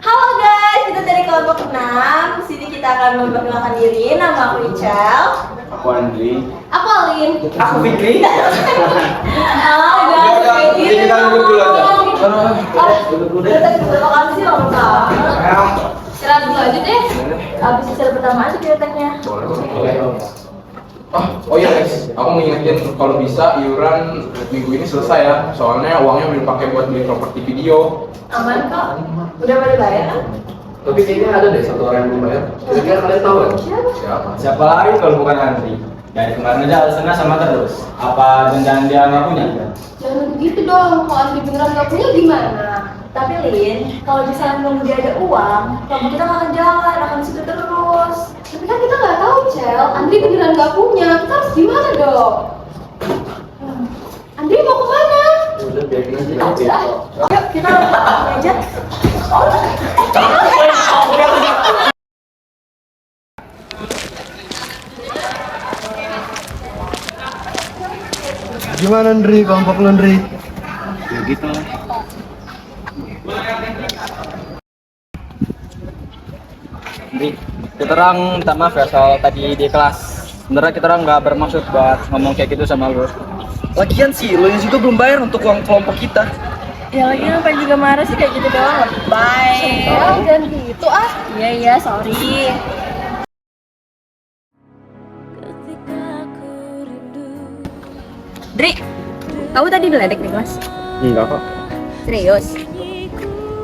Halo guys, kita dari kelompok 6. Sini kita akan memperkenalkan diri. Nama aku Ical. Aku Andri. Aku Alin. Aku Fikri. Kita duduk dulu aja. Makan sih istirahat dulu aja deh. Abis istirahat pertama aja biotechnya. Oh iya guys, aku mau ingetin kalau bisa iuran minggu ini selesai ya. Soalnya uangnya udah dipakai buat beli properti video. Aman kok. Udah pada bayar kan? Tapi kayaknya ada deh satu orang yang belum bayar. Kira-kira kalian tahu kan? Siapa? Siapa lagi kalau bukan Andri? Dari kemarin aja alasannya sama terus. Apa jangan dia nggak punya? Jangan begitu dong. Kalau Andri beneran nggak punya gimana? Tapi Lin, kalau misalnya nunggu dia ada uang, kamu kita nggak akan jalan, akan di situ terus. Tapi kan kita nggak tahu, Cel. Andri beneran nggak punya. Kita harus gimana dong? Andri mau kemana? Udah biarin aja. Ayo kita aja. Gimana Ndri, kelompok lu Ndri? Ya gitu lah. Andri, kita orang minta maaf ya soal tadi di kelas. Sebenarnya kita orang nggak bermaksud buat ngomong kayak gitu sama lu. Lagian sih, lo juga belum bayar untuk uang kelompok kita. Ya lagi ngapain juga marah sih kayak gitu doang. Bye. Jangan gitu ah. Iya, sorry. Dri, kamu tadi diledek di kelas? Enggak kok. Serius?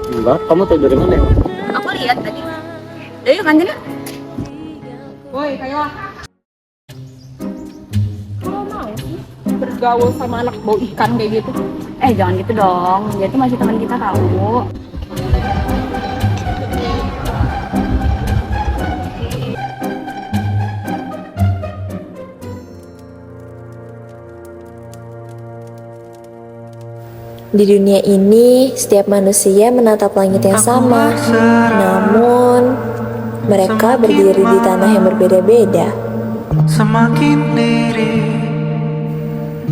Enggak, kamu tahu dari mana? Aku lihat tadi. Udah yuk kantin yuk. Woi, kayak kalau mau sih bergaul sama anak bau ikan kayak gitu. Jangan gitu dong. Dia tuh masih teman kita tahu. Di dunia ini, setiap manusia menatap langit yang sama, namun mereka berdiri di tanah yang berbeda-beda.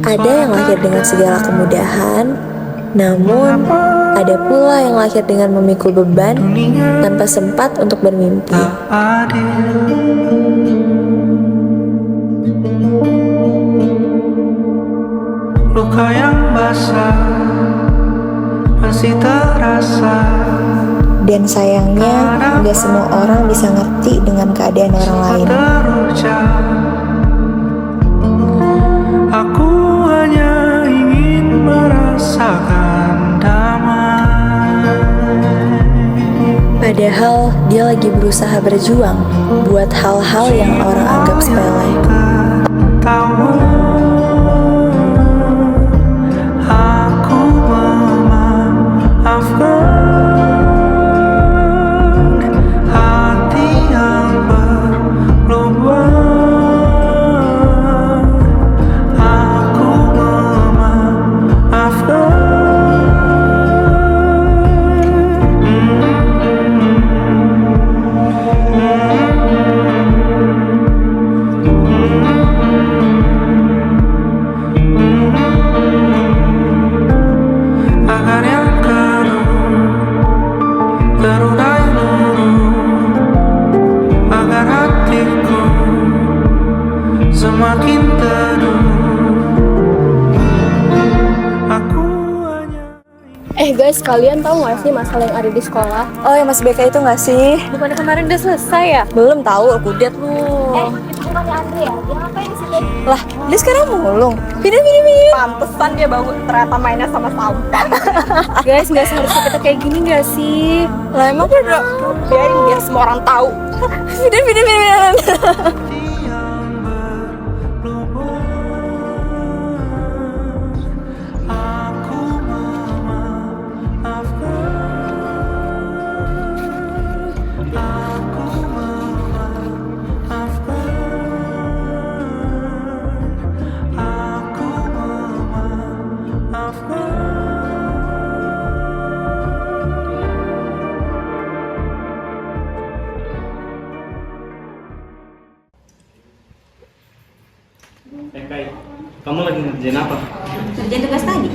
Ada yang lahir dengan segala kemudahan, namun ada pula yang lahir dengan memikul beban tanpa sempat untuk bermimpi. Luka yang basah masih terasa. Dan sayangnya, gak semua orang bisa ngerti dengan keadaan orang lain. Aku hanya ingin merasakan damai. Padahal dia lagi berusaha berjuang buat hal-hal yang orang anggap sepele. Semakin teduh, aku hanya. Guys, kalian tahu nggak sih masalah yang ada di sekolah? Oh, yang Mas BK itu nggak sih? Bukannya kemarin udah selesai ya? Belum tahu, aku lihat lu. Itu bukannya Andre ya? Dia ngapain di situ? Lah, dia sekarang mulung. Video. Pantesan dia bagus ternyata mainnya sama Saudan. Guys, nggak seharusnya kita kayak gini nggak sih? Lah emang udah Biarin biar semua orang tahu. video. Kai, kamu lagi ngerjain apa? Kerjain tugas tadi.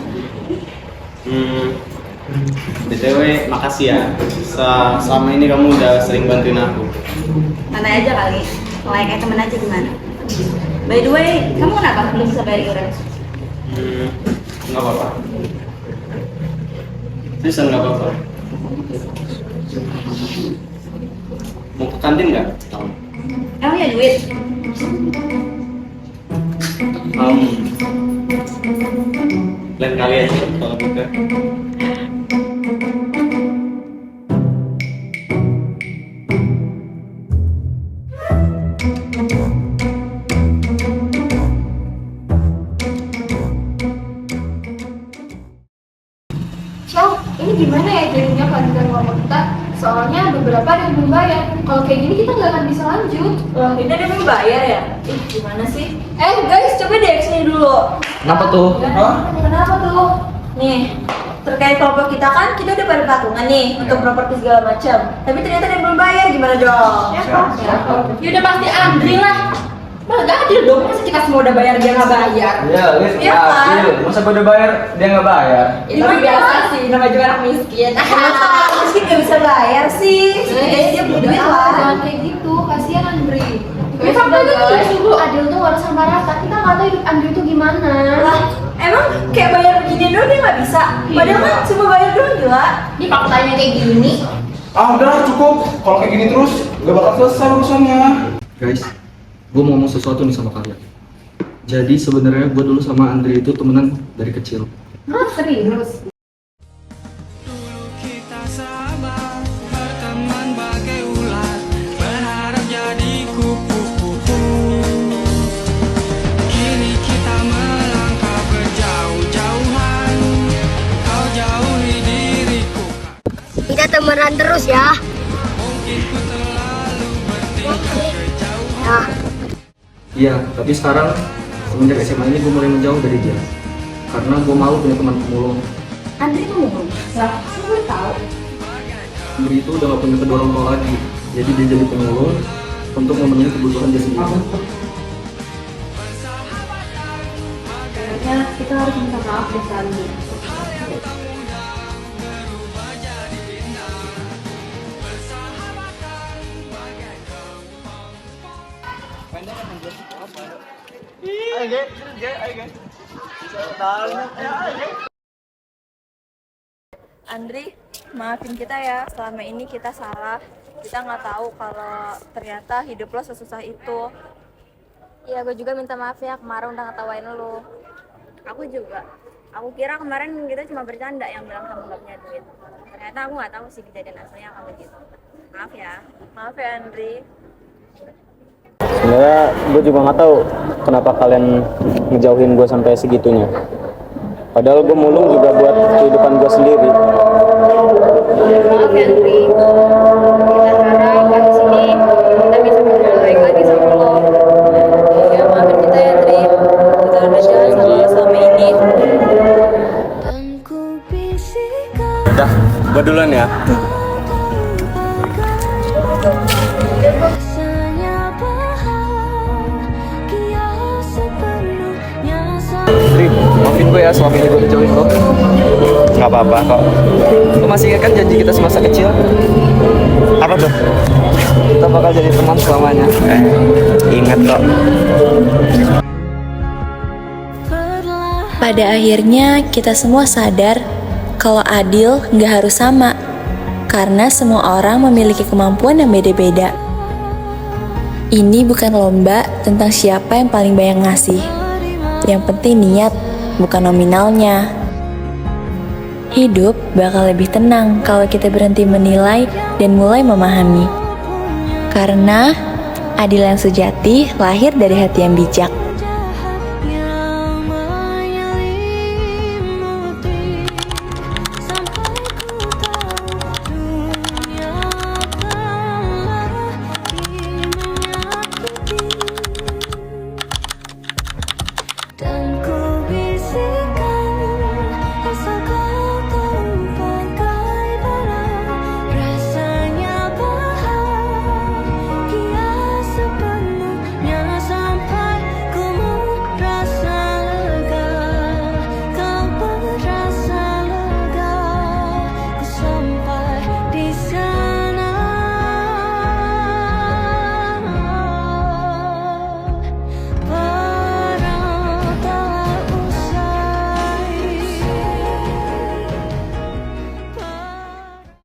BTW, makasih ya. Selama ini kamu udah sering bantuin aku. Santai aja kali. Kayak temen aja gimana? By the way, kamu kenapa belum bisa bayar iuran? Nggak apa-apa. Seriusan nggak apa-apa. Mau ke kantin nggak? Emang ya duit? Lain kali aja kalau buka. Shell, ini gimana ya jadinya kelanjutan kelompok kita? Soalnya beberapa ada yang belum bayar. Kalau kayak gini kita nggak akan bisa lanjut. Loh, ini ada yang bayar ya? Gimana sih? Guys, coba deh sini dulu. Kenapa tuh? Kenapa tuh? Nih, terkait kelompok kita kan kita udah pada patungan nih untuk properti segala macam. Tapi ternyata ada yang belum bayar, gimana dong? Ya udah pasti Andri lah. Malah gak adil dong, masa kita semua udah bayar dia nggak bayar? Iya, Liz, Iya kan? adil. Masa gue udah bayar, dia nggak bayar? Itu biasa sih, namanya juga anak miskin. Miskin gak bisa bayar sih. Setidaknya dia punya duit lah. Jangan kayak gitu, kasihan Andri. Ya sampai guys, dulu Adil tuh harus sama rata. Kita nggak tahu hidup Andri tuh gimana. Lah, emang kayak bayar begini doang dia nggak bisa? Padahal kan cuma bayar doang gila. Ini faktanya kayak gini. Udah cukup. Kalau kayak gini terus gak bakal selesai urusannya. Guys, gue mau ngomong sesuatu nih sama kalian. Jadi sebenarnya gue dulu sama Andre itu temenan dari kecil. Hah, serius? Dulu kita sahabat, berteman bagai ular, berharap jadi kupu-kupu. Kini kita melangkah berjauh-jauhan, kau jauhi diriku. Kita temenan terus ya. Mungkin ku terlalu bertingkah kejauhan. Iya, tapi sekarang semenjak SMA ini gue mulai menjauh dari dia. Karena gue malu punya teman pemulung. Andri ngomong. Lah, gue tahu. Andre itu udah gak punya kedua orang tua lagi. Jadi dia jadi pemulung untuk memenuhi kebutuhan dia sendiri. Kayaknya kita harus minta maaf deh ke Andri. Andri, maafin kita ya, selama ini kita salah. Kita nggak tahu kalau ternyata hidup lo sesusah itu. Iya, gue juga minta maaf ya, kemarin udah ngetawain lo. Aku juga. Aku kira kemarin kita cuma bercanda yang bilang kamu gak punya duit. Ternyata aku nggak tahu sih kejadian aslinya kamu gitu. Maaf ya. Maaf ya, Andri. Sebenarnya gue juga nggak tahu kenapa kalian ngejauhin gue sampai segitunya. Padahal gue mulung juga buat kehidupan gue sendiri. Maaf ya, Andri. Kita harap abis ini kita bisa berjalan baik lagi sama lo. Ya, maafin kita ya, Andri. Kita udah jalan sama lo selama ini. Udah, gue duluan ya. Andri, maafin gue ya selama ini gue ngejauhin lo. Nggak apa-apa kok. Lo masih ingat kan janji kita semasa kecil? Apa tuh? Kita bakal jadi teman selamanya. Ingat kok. Pada akhirnya kita semua sadar kalau adil nggak harus sama, karena semua orang memiliki kemampuan yang beda-beda. Ini bukan lomba tentang siapa yang paling banyak ngasih. Yang penting niat, bukan nominalnya. Hidup bakal lebih tenang kalau kita berhenti menilai dan mulai memahami. Karena adil yang sejati lahir dari hati yang bijak.